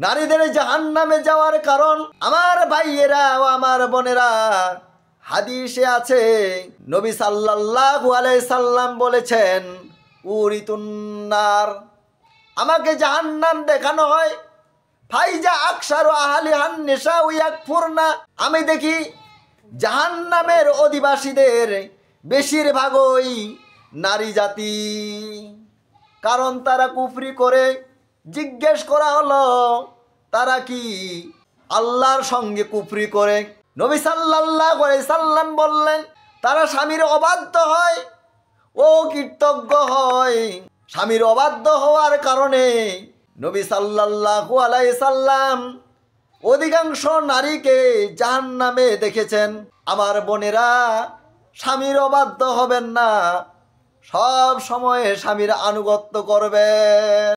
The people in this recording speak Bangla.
নারীদের জাহান্নামে যাওয়ার কারণ আমার ভাইয়েরা ও আমার বোনেরা, হাদিসে আছে নবী সাল্লাল্লাহু আলাইহি সাল্লাম বলেছেন, উরিতুন্নার, আমাকে জাহান্নাম দেখানো হয়, ফাইজা আকসারু আহলিহান নিসা ইয়াকফুরনা, আমি দেখি জাহান্নামের অধিবাসীদের বেশিরভাগই নারী জাতি, কারণ তারা কুফরি করে। জিজ্ঞেস করা হলো তারা কি আল্লাহর সঙ্গে কুফরি করে? নবী সাল্লাল্লাহু আলাইহি সাল্লাম বললেন, তারা স্বামীর অবাধ্য হয় ও কৃতজ্ঞ হয়। স্বামীর অবাধ্য হওয়ার কারণে নবী সাল্লাল্লাহু আলাইহি সাল্লাম অধিকাংশ নারীকে জাহান্নামে দেখেছেন। আমার বোনেরা, স্বামীর অবাধ্য হবেন না, সব সময় স্বামীর আনুগত্য করবেন।